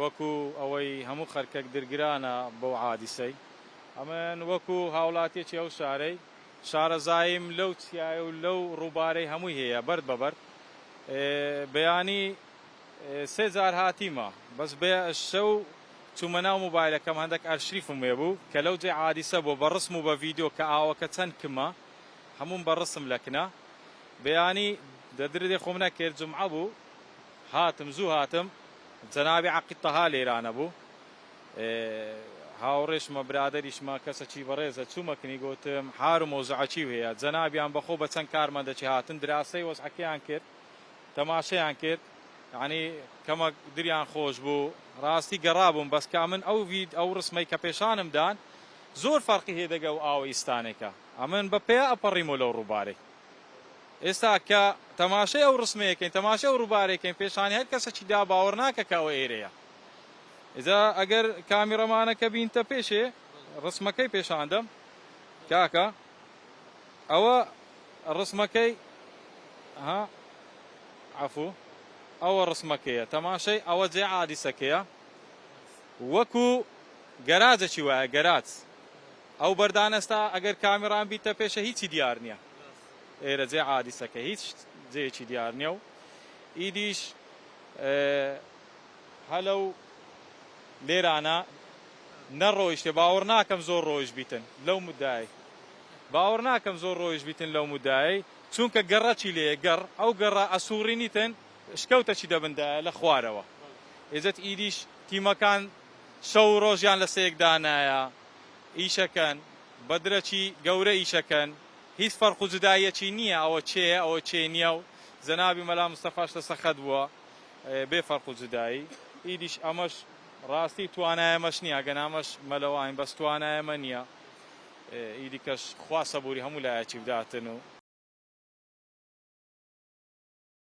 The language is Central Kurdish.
وەکو ئەوەی هەموو خەرکەک دەرگرانە بەو عادیسەی ئەمن وەکو هاوڵاتیەکی ئەو شارەی شارەزایم لەو چیایە و لەو ڕووبارەی هەمووی هەیە بەرد بەبەر بەیانی سێ جار هاتیمە بەس بێ شەو چوومە ناو مۆبایلەکەم هەندێک ئەرشریفم هێبوو کە لەو جێ عادیسە بۆ بە ڕسم و بە ڤیدیۆ کە ئاوەکە چەند کمە هەمووم بە ڕسم لەکنە بەیانی دەدرێ خۆم نەکرد جمعە بوو هاتم زوو هاتم جەنابی عەقیل تەها لێرانە بوو هاوڕێشمە برادەریشمە کەسێکی بەڕێزە چوومەکنی گوتم حار و مۆزوعەکی هەیە جەنابیان بەخۆ بە چەند کارمەندێکی هاتن دراسەی وەزعەکەیان کرد تەماشەیان کرد یعنی کەمە دریان خۆش بوو ڕاستی گەڕابووم بەس کە من ئەو ڕسمەی کە پێشانم دان زۆر فەرقی هێدەگە و ئاوە ئیستانێکە ئەمن بە پێ ئەپەڕیمەوە لەو ڕووبارەی ئێستا کە تەماشای ئەو ڕسمەیەکەین تەماشای ئەو ڕووبارێکەین پێشانی هەر کەسێکی دا باوەڕ ناکە کە ئەوە ئێرەیە ئێجا ئەگەر کامیڕەمانەکە بینتە پێشێ ڕسمەکەی پێشاندەم کاکە ئەوە ڕسمەکەی عەفوو ئەوە ڕسمەکەیە تەماشای ئەوە جێ عادیسەکەیە وەکو گەراجێکی وایە گەراج ئەو بەردانەستا ئەگەر کامیڕان بیتە پێشە هیچی دیار نییە ئێرە جێ عادیسەکە هیچ جێیەکی دیار نییە و ئیدیش هەلەو لێرانە نەڕۆیشتێ باوەڕ ناکەم زۆر ڕۆیش بیتن لەو مودای باوەڕ ناکەم زۆر ڕۆیش بیتن لەو مودایی چونکە گەڕەکی لێیە گەڕ ئەو گەڕە ئەسووڕینیتن شکەوتەکی دەبندایە لە خوارەوە ئێزت ئیدیش تیمەکان شەو ڕۆژیان لە سەیەکدانایە ئیشەکەن بەدرەکی گەورە ئیشەکەن هیچ فەرق و جودایەکی نییە ئەوە چێە ئەوە چێ نییە و جەنابی مەلا مستەفاش لە سەخەت بووە بێ فەرق و جودایی ئیدیش ئەمەش ڕاستی توانایەمەش نییە گەنامەش مەلەوەین بەس توانایەمە نییە ئیدی کەش خوا سەبووری هەموو لایەکی بداتن و